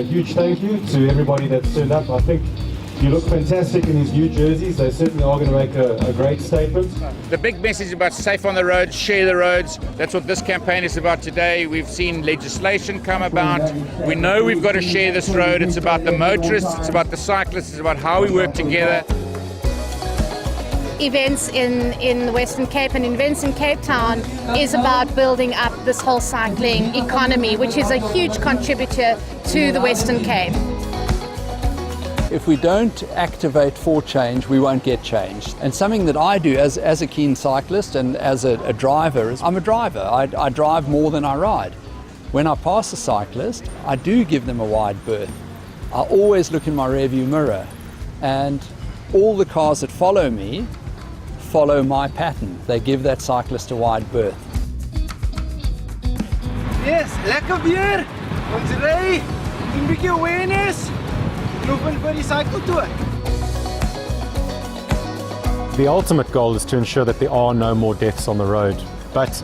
a huge thank you to everybody that's turned up. I think you look fantastic in these new jerseys. They certainly are going to make a great statement. The big message is about safe on the roads, share the roads. That's what this campaign is about today. We've seen legislation come about. We know we've got to share this road. It's about the motorists, it's about the cyclists, it's about how we work together. Events in the Western Cape and events in Cape Town is about building up this whole cycling economy, which is a huge contributor to the Western Cape. If we don't activate for change, we won't get change. And something that I do as a keen cyclist and as a driver is I'm a driver. I drive more than I ride. When I pass a cyclist, I do give them a wide berth. I always look in my rearview mirror, and all the cars that follow me follow my pattern. They give that cyclist a wide berth. Yes, lekker weer. Ons ry, 'n bietjie awareness. The ultimate goal is to ensure that there are no more deaths on the road. But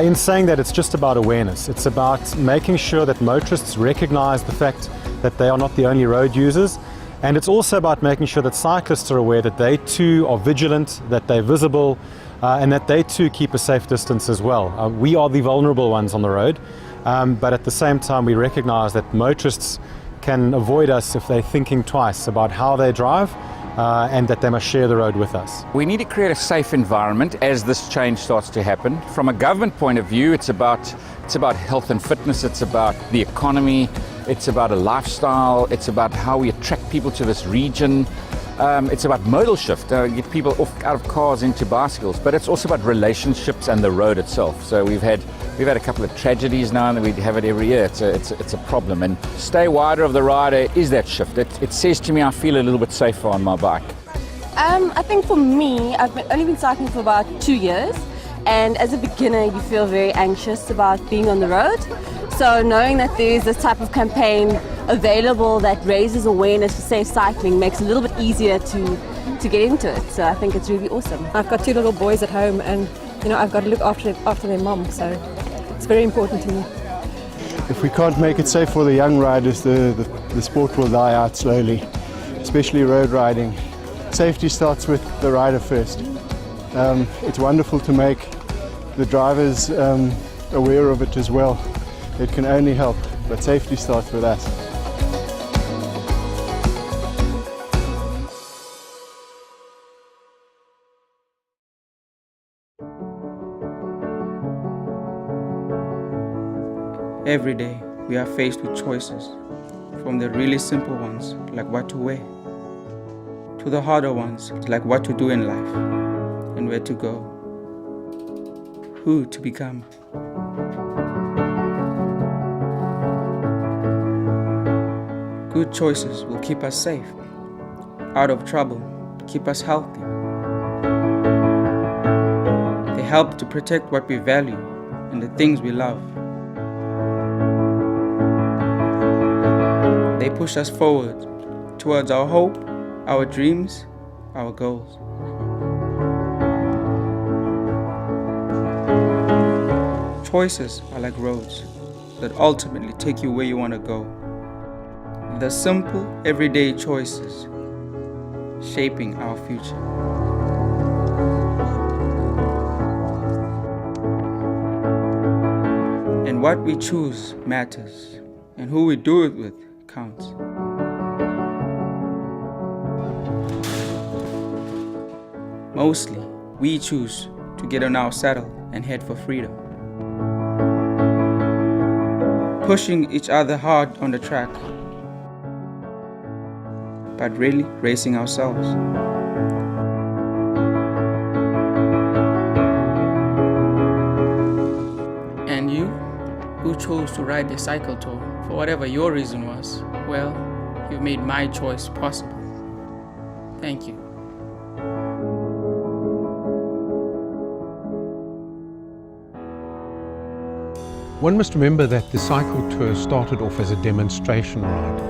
in saying that, it's just about awareness. It's about making sure that motorists recognize the fact that they are not the only road users. And it's also about making sure that cyclists are aware that they too are vigilant, that they're visible, and that they too keep a safe distance as well. We are the vulnerable ones on the road, but at the same time we recognize that motorists can avoid us if they're thinking twice about how they drive, and that they must share the road with us. We need to create a safe environment as this change starts to happen. From a government point of view, it's about health and fitness, it's about the economy, it's about a lifestyle, it's about how we attract people to this region. It's about modal shift, get people out of cars into bicycles, but it's also about relationships and the road itself. So we've had a couple of tragedies now, and we have it every year. It's a problem, and stay wider of the rider is that shift. It says to me I feel a little bit safer on my bike. I think for me, I've only been cycling for about 2 years, and as a beginner you feel very anxious about being on the road. So knowing that there is this type of campaign available that raises awareness for safe cycling makes it a little bit easier to get into it. So I think it's really awesome. I've got 2 little boys at home, and I've got to look after their mom, so it's very important to me. If we can't make it safe for the young riders, the sport will die out slowly, especially road riding. Safety starts with the rider first. It's wonderful to make the drivers aware of it as well. It can only help, but safety starts with us. Every day we are faced with choices, from the really simple ones like what to wear, to the harder ones like what to do in life and where to go, who to become. Good choices will keep us safe, out of trouble, keep us healthy. They help to protect what we value and the things we love. They push us forward towards our hope, our dreams, our goals. Choices are like roads that ultimately take you where you want to go. The simple, everyday choices shaping our future. And what we choose matters, and who we do it with counts. Mostly, we choose to get on our saddle and head for freedom. Pushing each other hard on the track, but really racing ourselves. And you, who chose to ride the cycle tour, for whatever your reason was, well, you've made my choice possible. Thank you. One must remember that the cycle tour started off as a demonstration ride,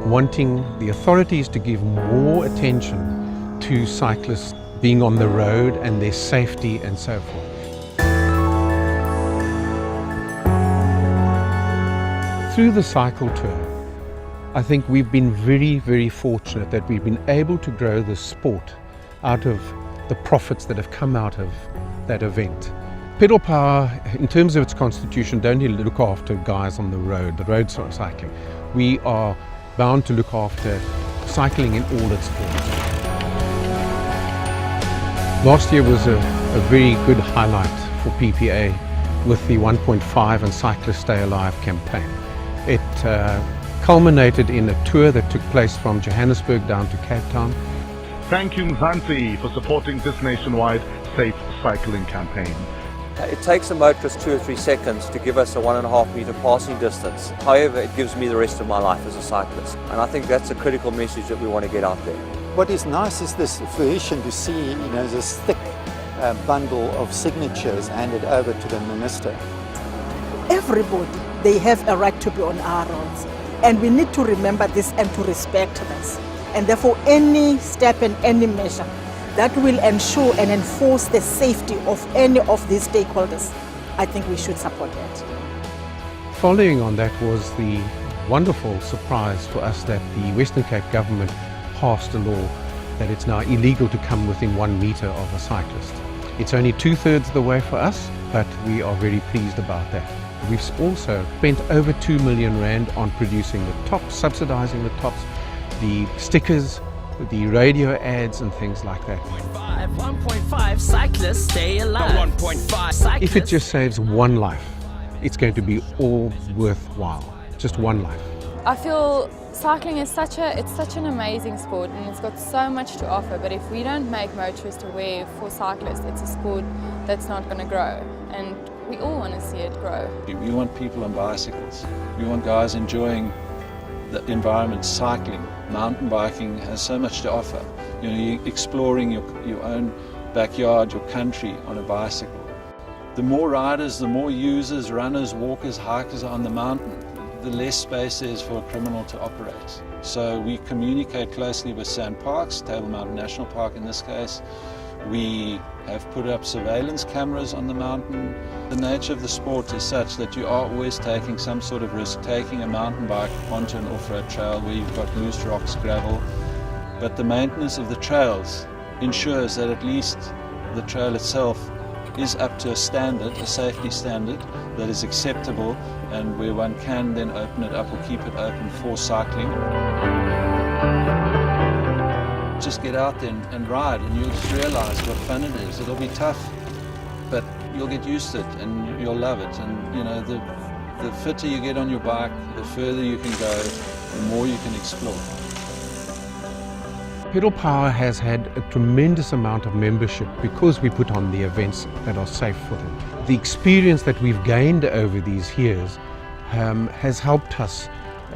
wanting the authorities to give more attention to cyclists being on the road and their safety and so forth. Through the cycle tour, I think we've been very, very fortunate that we've been able to grow the sport out of the profits that have come out of that event. Pedal Power, in terms of its constitution, don't only look after guys on the road cycling. We are bound to look after cycling in all its forms. Last year was a very good highlight for PPA with the 1.5 and Cyclists Stay Alive campaign. It culminated in a tour that took place from Johannesburg down to Cape Town. Thank you, Mzansi, for supporting this nationwide safe cycling campaign. It takes a motorist 2 or 3 seconds to give us a 1.5 metre passing distance. However, it gives me the rest of my life as a cyclist. And I think that's a critical message that we want to get out there. What is nice is this fruition to see, this thick bundle of signatures handed over to the minister. Everybody, they have a right to be on our roads. And we need to remember this and to respect this. And therefore, any step and any measure that will ensure and enforce the safety of any of these stakeholders, I think we should support that. Following on that was the wonderful surprise for us that the Western Cape government passed a law that it's now illegal to come within 1 metre of a cyclist. It's only 2/3 the way for us, but we are very pleased about that. We've also spent over 2 million rand on producing the tops, subsidising the tops, the stickers, the radio ads and things like that. 1.5 cyclists stay alive. 1.5 cyclists. If it just saves one life, it's going to be all worthwhile. Just one life. I feel cycling is such an amazing sport and it's got so much to offer, but if we don't make motorists aware for cyclists, it's a sport that's not going to grow, and we all want to see it grow. We want people on bicycles. We want guys enjoying the environment, cycling. Mountain biking has so much to offer. You're exploring your own backyard, your country on a bicycle. The more riders, the more users, runners, walkers, hikers are on the mountain, the less space there is for a criminal to operate. So we communicate closely with SAN Parks, Table Mountain National Park in this case. We have put up surveillance cameras on the mountain. The nature of the sport is such that you are always taking some sort of risk, taking a mountain bike onto an off-road trail where you've got loose rocks, gravel. But the maintenance of the trails ensures that at least the trail itself is up to a standard, a safety standard that is acceptable, and where one can then open it up or keep it open for cycling. Just get out there and ride, and you'll just realize what fun it is. It'll be tough, but you'll get used to it and you'll love it. And the fitter you get on your bike, the further you can go, the more you can explore. Pedal Power has had a tremendous amount of membership because we put on the events that are safe for them. The experience that we've gained over these years has helped us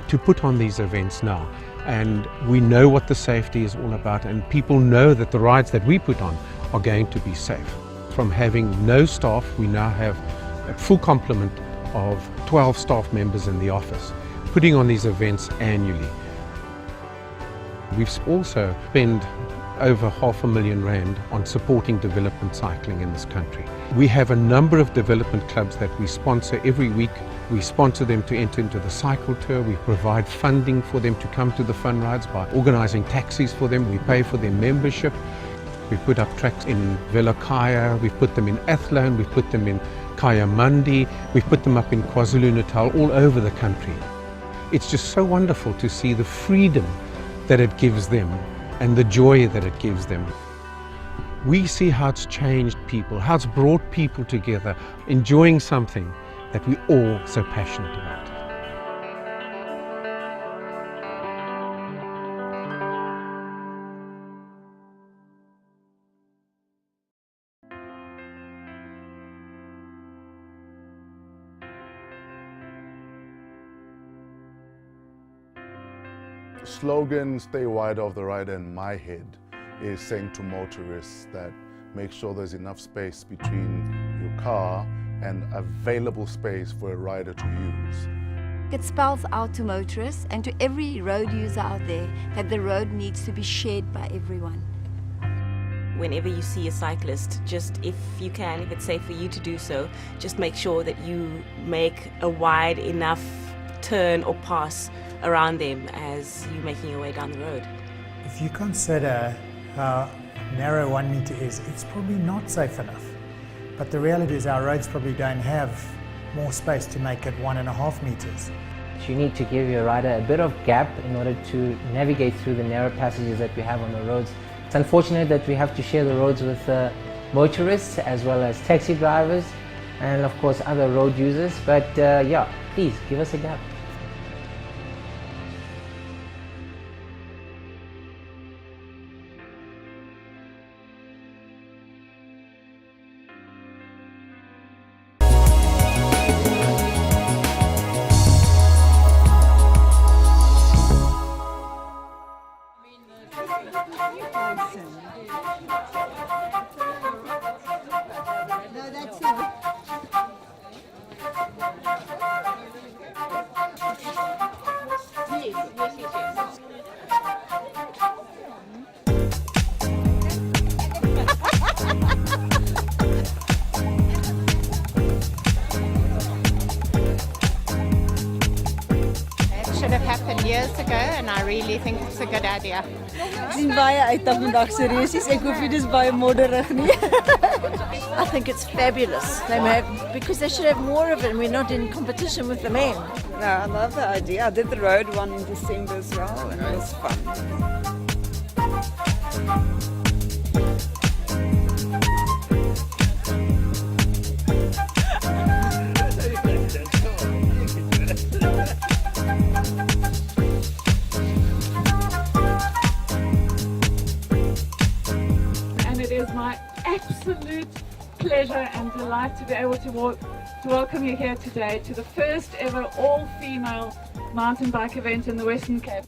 to put on these events now. And we know what the safety is all about, and people know that the rides that we put on are going to be safe. From having no staff, we now have a full complement of 12 staff members in the office, putting on these events annually. We've also spent over R500,000 rand on supporting development cycling in this country. We have a number of development clubs that we sponsor every week. We sponsor them to enter into the cycle tour. We provide funding for them to come to the fun rides by organising taxis for them. We pay for their membership. We put up tracks in Velakaya, we put them in Athlone, we put them in Kayamandi, we put them up in KwaZulu-Natal, all over the country. It's just so wonderful to see the freedom that it gives them and the joy that it gives them. We see how it's changed people, how it's brought people together, enjoying something that we're all so passionate about. The slogan, "Stay wide of the rider," in my head is saying to motorists that make sure there's enough space between your car and available space for a rider to use. It spells out to motorists and to every road user out there that the road needs to be shared by everyone. Whenever you see a cyclist, just if you can, if it's safe for you to do so, just make sure that you make a wide enough turn or pass around them as you're making your way down the road. If you consider how narrow 1 meter is, it's probably not safe enough. But the reality is our roads probably don't have more space to make it 1.5 meters. You need to give your rider a bit of gap in order to navigate through the narrow passages that we have on the roads. It's unfortunate that we have to share the roads with motorists as well as taxi drivers and of course other road users, but yeah, please give us a gap. Should have happened years ago, and I really think it's a good idea. Ek sien baie uit op vandag se resies. Ek hoop dit is baie modderig nie. I think it's fabulous. Because they should have more of it and we're not in competition with the men. No, I love the idea. I did the road one in December as well and it was fun. My absolute pleasure and delight to be able to welcome you here today to the first ever all-female mountain bike event in the Western Cape.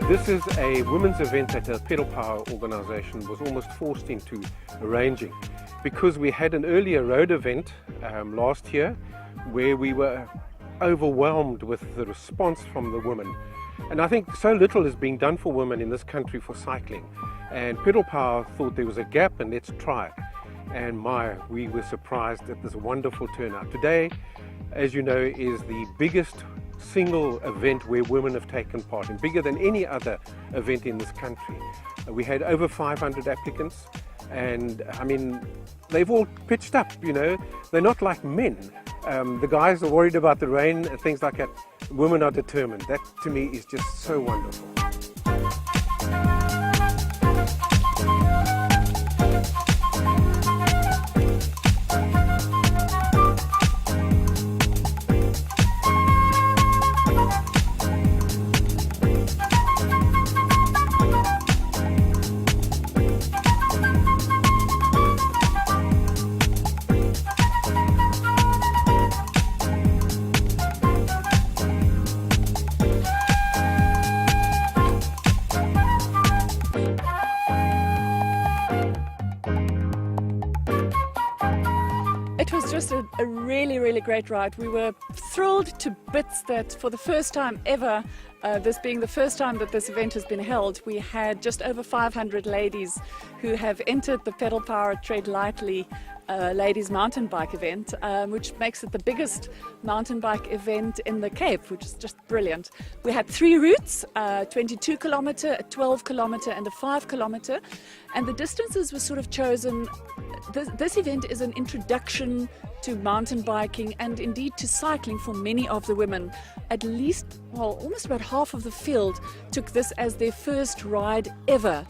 This is a women's event that the Pedal Power organisation was almost forced into arranging because we had an earlier road event last year where we were overwhelmed with the response from the women. And I think so little is being done for women in this country for cycling. And Pedal Power thought there was a gap and let's try it. And we were surprised at this wonderful turnout. Today, as you know, is the biggest single event where women have taken part in, bigger than any other event in this country. We had over 500 applicants and I mean they've all pitched up, you know, they're not like men. The guys are worried about the rain, things like that. Women are determined. That to me is just so wonderful. It was just a really great ride. We were thrilled to bits that for the first time ever, this being the first time that this event has been held, we had just over 500 ladies who have entered the Pedal Power Tread Lightly ladies mountain bike event, which makes it the biggest mountain bike event in the Cape, which is just brilliant. We had 3 routes, 22 kilometre, a 12 kilometre and a 5 kilometre, and the distances were sort of chosen. This event is an introduction to mountain biking and indeed to cycling for many of the women. At least, well, almost about half of the field took this as their first ride ever.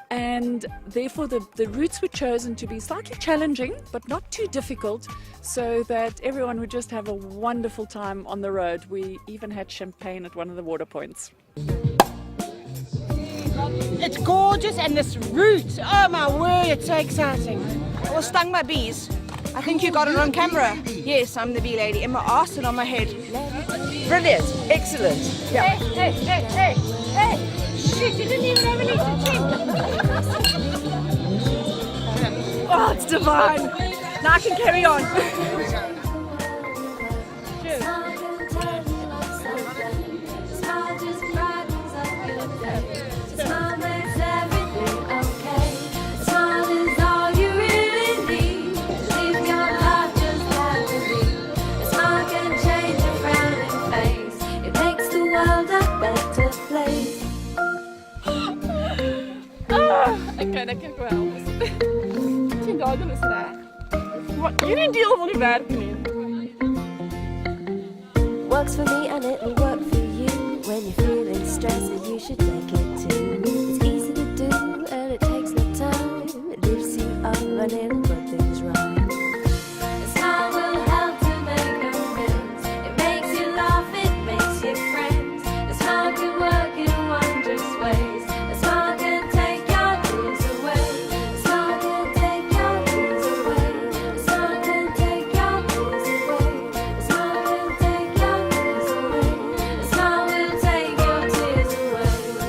And therefore the routes were chosen to be slightly challenging but not too difficult, so that everyone would just have a wonderful time on the road. We even had champagne at one of the water points. It's gorgeous, and this route, oh my word, it's so exciting. I was stung by bees. I think you got it on camera. Yes, I'm the bee lady. And my arse and on my head. Brilliant. Excellent. Yeah. Hey, hey, hey, hey, hey. Shit, you didn't even have any to Oh, it's divine. Now I can carry on. Okay, dat kan ik wel. 10 dagen is reg. Maar hierdie deel van die werk nie. Works for me and it will work for you. When you're feeling stressed, you should take it too. It's easy to do and it takes no time. It lifts you up and it'll put things right. A smile will help to make amends. It makes you laugh, it makes you friends. A smile can work in wondrous ways. A smile can take your tears away. A smile can take your tears away. A smile can take your tears away. A smile can take your tears away. A smile will take your tears away.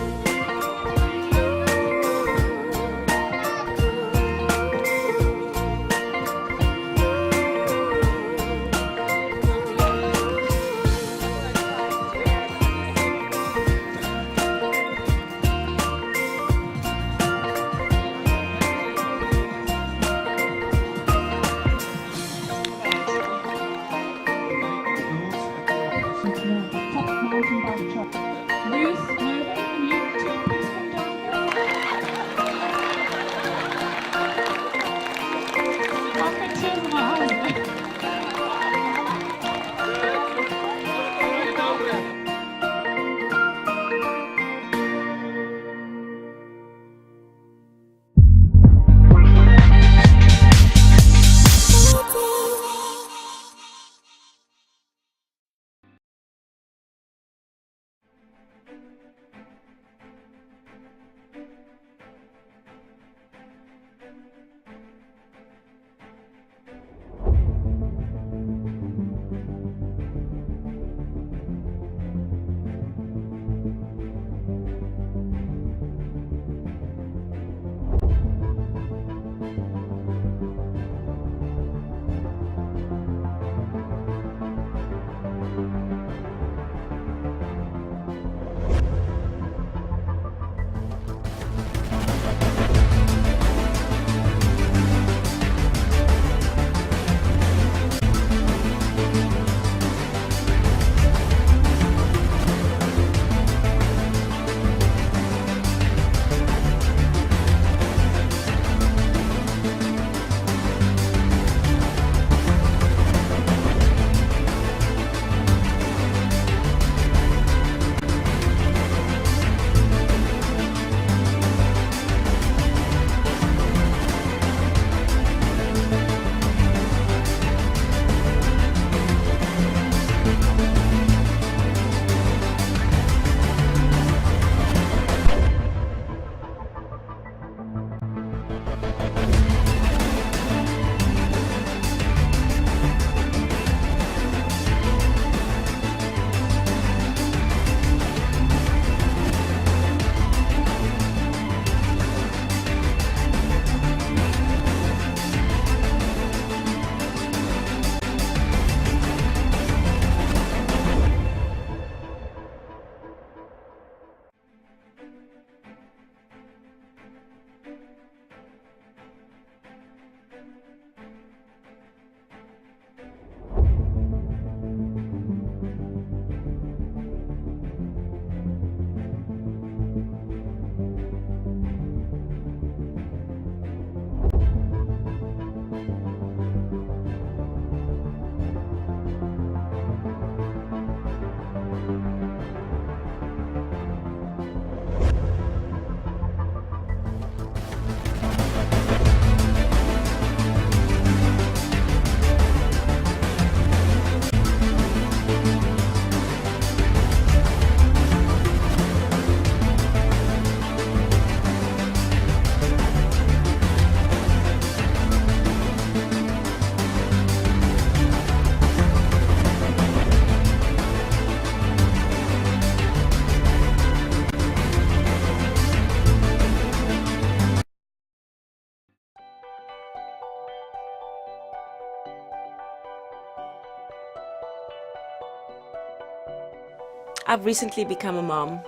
I've recently become a mom.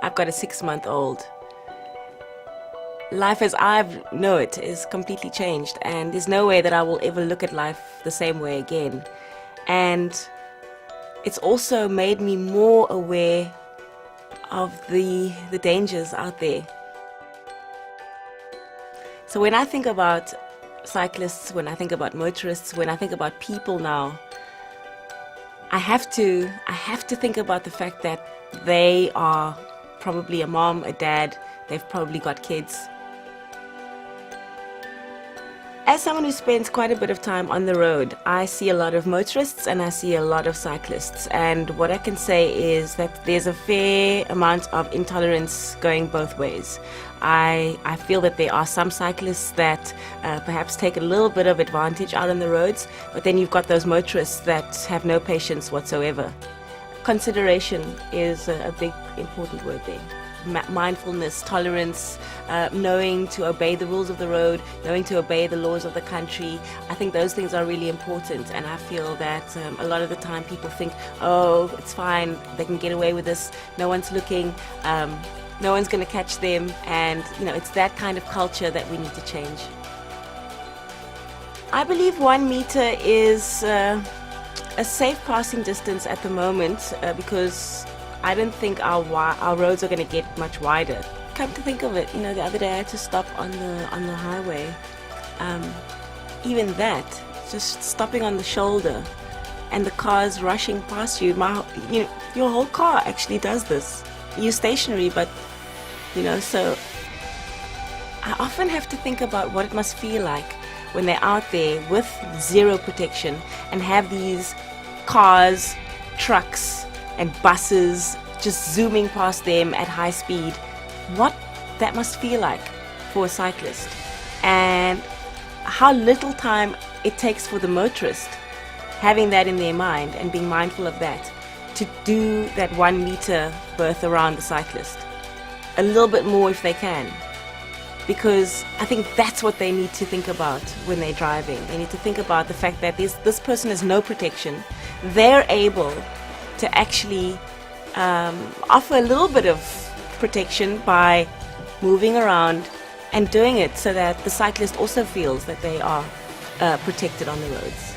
I've got a 6-month-old. Life as I know it is completely changed, and there's no way that I will ever look at life the same way again. And it's also made me more aware of the dangers out there. So when I think about cyclists, when I think about motorists, when I think about people now, I have to think about the fact that they are probably a mom, a dad, they've probably got kids. As someone who spends quite a bit of time on the road, I see a lot of motorists and I see a lot of cyclists, and what I can say is that there's a fair amount of intolerance going both ways. I feel that there are some cyclists that perhaps take a little bit of advantage out on the roads, but then you've got those motorists that have no patience whatsoever. Consideration is a big important word there. Mindfulness, tolerance, knowing to obey the rules of the road, knowing to obey the laws of the country. I think those things are really important, and I feel that a lot of the time people think, oh, it's fine, they can get away with this, no one's looking, no one's going to catch them, and it's that kind of culture that we need to change. I believe 1 meter is a safe passing distance at the moment because I don't think our roads are going to get much wider. Come to think of it, the other day I had to stop on the highway. Even that, just stopping on the shoulder, and the cars rushing past you. Your whole car actually does this. You're stationary, but so I often have to think about what it must feel like when they're out there with zero protection and have these cars, trucks, and buses just zooming past them at high speed. What that must feel like for a cyclist, and how little time it takes for the motorist, having that in their mind and being mindful of that, to do that 1 meter berth around the cyclist. A little bit more if they can, because I think that's what they need to think about when they're driving. They need to think about the fact that this person has no protection. They're able to actually offer a little bit of protection by moving around and doing it so that the cyclist also feels that they are protected on the roads.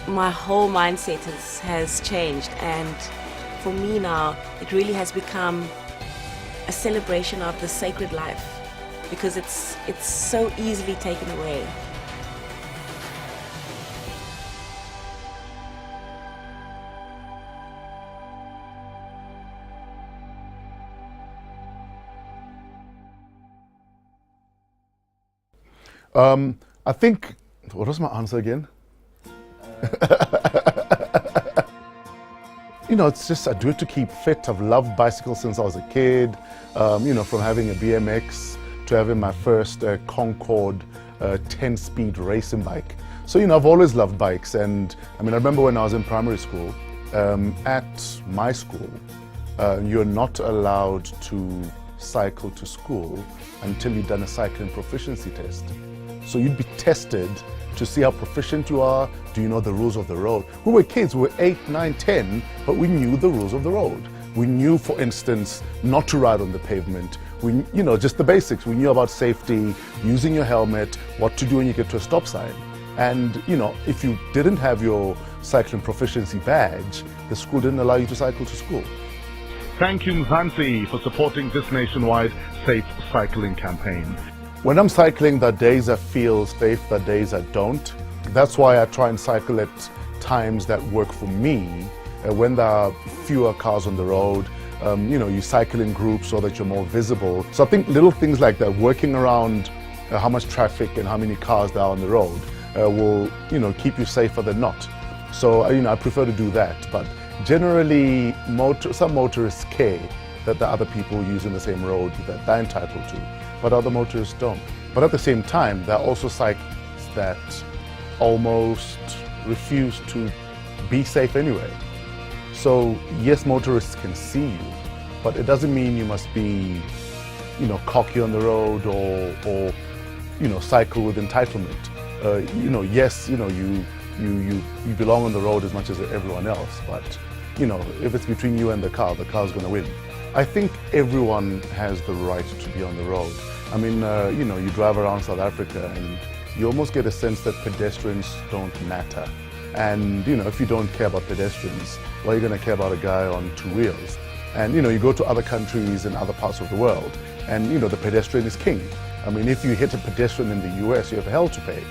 My whole mindset has changed, and for me now it really has become a celebration of the sacred life, because it's so easily taken away. I think, what was my answer again? It's just, I do it to keep fit. I've loved bicycles since I was a kid, from having a BMX to having my first Concorde 10-speed racing bike. So, I've always loved bikes. And I remember when I was in primary school, at my school, you're not allowed to cycle to school until you've done a cycling proficiency test. So you'd be tested to see how proficient you are. Do you know the rules of the road? We were kids, we were 8, 9, 10, but we knew the rules of the road. We knew, for instance, not to ride on the pavement. We, just the basics. We knew about safety, using your helmet, what to do when you get to a stop sign. And, if you didn't have your cycling proficiency badge, the school didn't allow you to cycle to school. Thank you, Mzansi, for supporting this nationwide safe cycling campaign. When I'm cycling, there are days I feel safe, there are days I don't. That's why I try and cycle at times that work for me. When there are fewer cars on the road, you cycle in groups so that you're more visible. So I think little things like that, working around how much traffic and how many cars there are on the road, will keep you safer than not. So I prefer to do that. But generally, some motorists care that the other people using the same road that they're entitled to, but other motorists don't. But at the same time, there are also cyclists that almost refuse to be safe anyway. So yes, motorists can see you, but it doesn't mean you must be, cocky on the road or cycle with entitlement. Yes, you You belong on the road as much as everyone else, but you know, if it's between you and the car's going to win. I think everyone has the right to be on the road. I mean, you know, you drive around South Africa and you almost get a sense that pedestrians don't matter. And you know, if you don't care about pedestrians, well, you're going to care about a guy on two wheels. And you know, you go to other countries in other parts of the world, and you know, the pedestrian is king. I mean, if you hit a pedestrian in the US, you have hell to pay.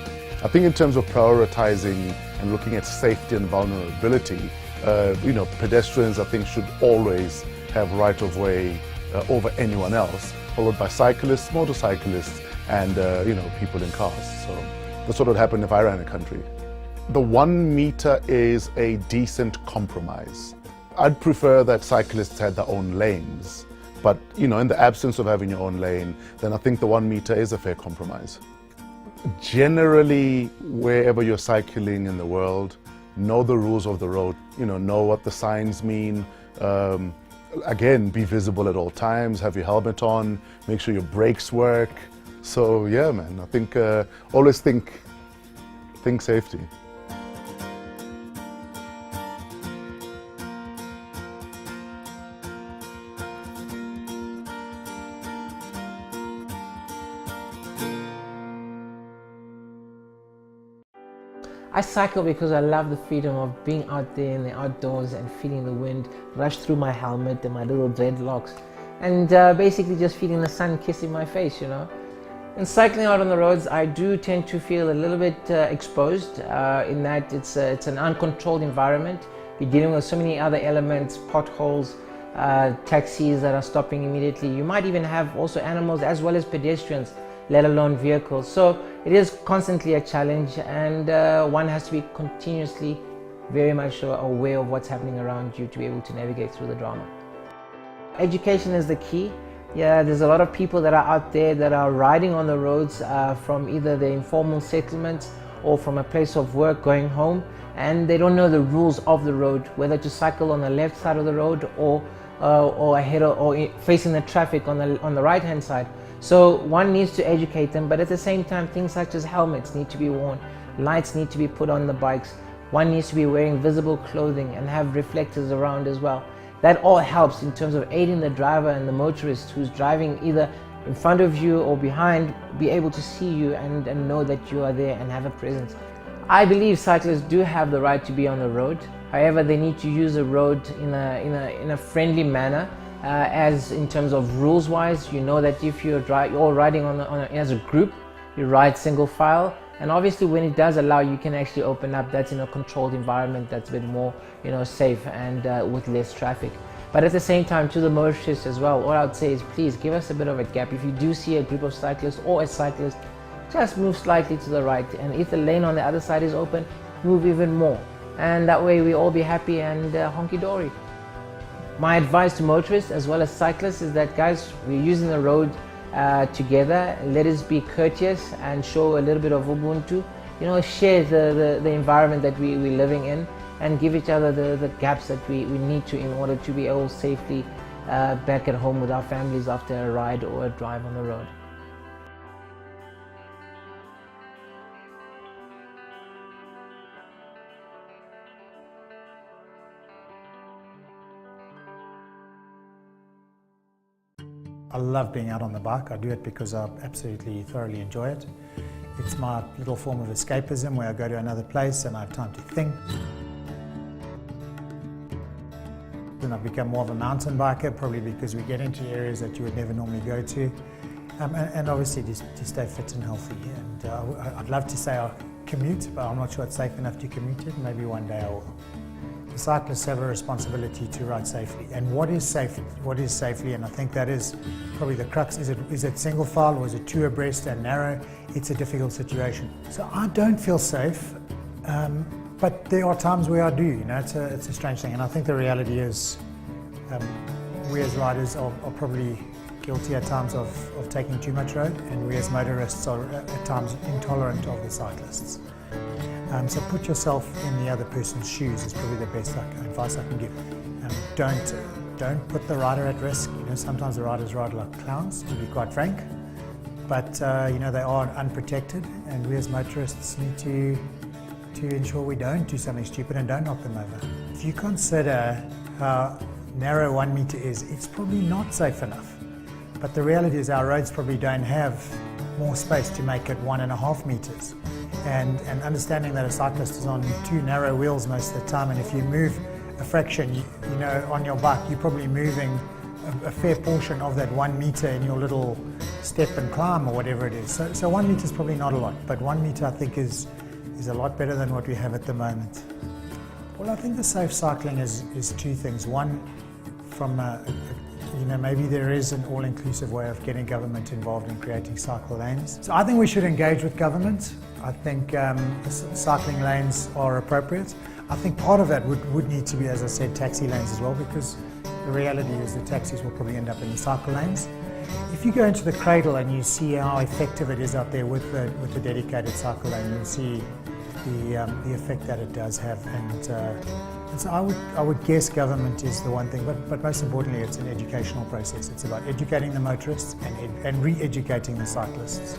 I think in terms of prioritizing and looking at safety and vulnerability, you know, pedestrians, I think, should always have right of way over anyone else, followed by cyclists, motorcyclists, and you know, people in cars. So that's what would happen if I ran a country. The 1 meter is a decent compromise. I'd prefer that cyclists had their own lanes, but you know, in the absence of having your own lane, then I think the 1 meter is a fair compromise. Generally, wherever you're cycling in the world, know the rules of the road, you know what the signs mean. Again, be visible at all times, have your helmet on, make sure your brakes work. So yeah, man, I think always think safety. I cycle because I love the freedom of being out there in the outdoors and feeling the wind rush through my helmet and my little dreadlocks, and basically just feeling the sun kissing my face, you know. And cycling out on the roads, I do tend to feel a little bit exposed in that it's an uncontrolled environment. You're dealing with so many other elements, potholes, taxis that are stopping immediately. You might even have also animals as well as pedestrians, let alone vehicles. So it is constantly a challenge, and one has to be continuously very much aware of what's happening around you to be able to navigate through the drama. Education is the key. Yeah, there's a lot of people that are out there that are riding on the roads from either the informal settlements or from a place of work going home, and they don't know the rules of the road, whether to cycle on the left side of the road or ahead or facing the traffic on the right hand side. So one needs to educate them, but at the same time, things such as helmets need to be worn, lights need to be put on the bikes, one needs to be wearing visible clothing and have reflectors around as well. That all helps in terms of aiding the driver and the motorist who's driving either in front of you or behind, be able to see you and know that you are there and have a presence. I believe cyclists do have the right to be on the road. However, they need to use the road in a friendly manner. As in terms of rules wise, you know that if you're riding as a group, you ride single file, and obviously when it does allow, you can actually open up. That's in a controlled environment that's a bit more, you know, safe and with less traffic. But at the same time, to the motorists as well, all I would say is please give us a bit of a gap. If you do see a group of cyclists or a cyclist, just move slightly to the right, and if the lane on the other side is open, move even more, and that way we all be happy and honky-dory. My advice to motorists as well as cyclists is that, guys, we're using the road together. Let us be courteous and show a little bit of Ubuntu. You know, share the environment that we're living in, and give each other the gaps that we need to in order to be able safely back at home with our families after a ride or a drive on the road. I love being out on the bike. I do it because I absolutely thoroughly enjoy it. It's my little form of escapism where I go to another place and I have time to think. Then I've become more of a mountain biker, probably because we get into areas that you would never normally go to. And obviously to stay fit and healthy. And I'd love to say I commute, but I'm not sure it's safe enough to commute it. Maybe one day I will. The cyclists have a responsibility to ride safely. And what is safely? What is safely? And I think that is probably the crux. Is it single file or is it two abreast and narrow? It's a difficult situation. So I don't feel safe, but there are times where I do. You know, it's a strange thing. And I think the reality is we as riders are probably guilty at times of taking too much road, and we as motorists are at times intolerant of the cyclists. So put yourself in the other person's shoes is probably the best advice I can give. Don't put the rider at risk. You know, sometimes the riders ride like clowns, to be quite frank. But you know, they are unprotected, and we as motorists need to to ensure we don't do something stupid and don't knock them over. If you consider how narrow 1 metre is, it's probably not safe enough. But the reality is our roads probably don't have more space to make it 1.5 metres. And understanding that a cyclist is on 2 narrow wheels most of the time, and if you move a fraction, you know, on your bike, you're probably moving a fair portion of that 1 metre in your little step and climb or whatever it is. So 1 metre is probably not a lot, but 1 metre I think is a lot better than what we have at the moment. Well, I think the safe cycling is 2 things. One, from you know, maybe there is an all-inclusive way of getting government involved in creating cycle lanes. So I think we should engage with government. I think cycling lanes are appropriate. I think part of that would need to be, as I said, taxi lanes as well, because the reality is the taxis will probably end up in the cycle lanes. If you go into the cradle and you see how effective it is out there with the dedicated cycle lane, you'll see the effect that it does have. And so I would guess government is the one thing, but most importantly, it's an educational process. It's about educating the motorists and re-educating the cyclists.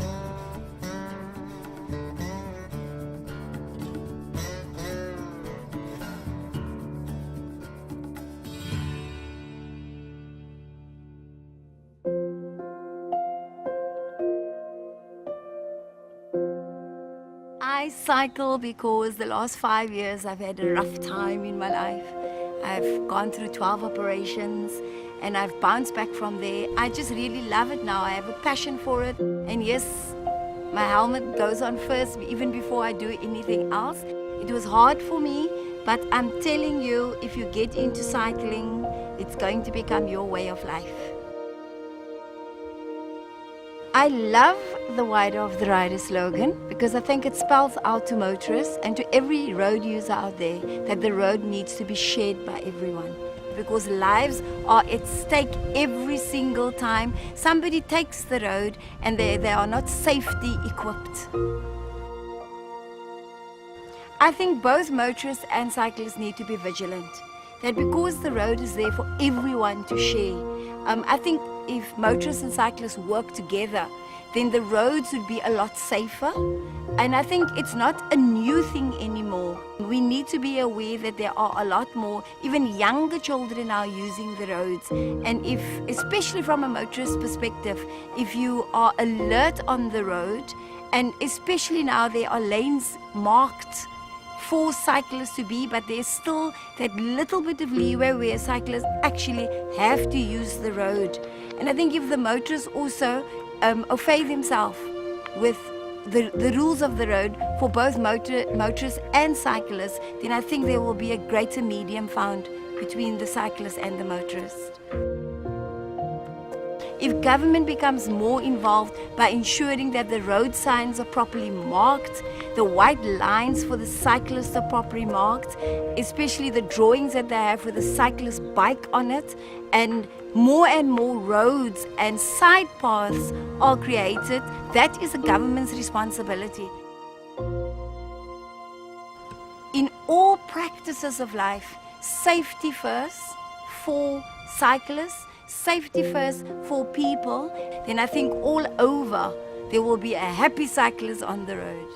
I cycle because the last 5 years I've had a rough time in my life. I've gone through 12 operations and I've bounced back from there. I just really love it now. I have a passion for it. And yes, my helmet goes on first even before I do anything else. It was hard for me, but I'm telling you, if you get into cycling, it's going to become your way of life. I love the wider of the rider slogan because I think it spells out to motorists and to every road user out there that the road needs to be shared by everyone, because lives are at stake every single time somebody takes the road and they are not safety equipped. I think both motorists and cyclists need to be vigilant, that because the road is there for everyone to share. I think if motorists and cyclists work together, then the roads would be a lot safer. And I think it's not a new thing anymore. We need to be aware that there are a lot more, even younger children now using the roads. And if, especially from a motorist perspective, if you are alert on the road, and especially now there are lanes marked for cyclists to be, but there's still that little bit of leeway where cyclists actually have to use the road. And I think if the motorists also obey themselves with the rules of the road for both motorists and cyclists, then I think there will be a greater medium found between the cyclist and the motorist. If government becomes more involved by ensuring that the road signs are properly marked, the white lines for the cyclists are properly marked, especially the drawings that they have with the cyclist bike on it, and more roads and side paths are created, that is the government's responsibility. In all practices of life, safety first for cyclists, safety first for people, then I think all over there will be a happy cyclist on the road.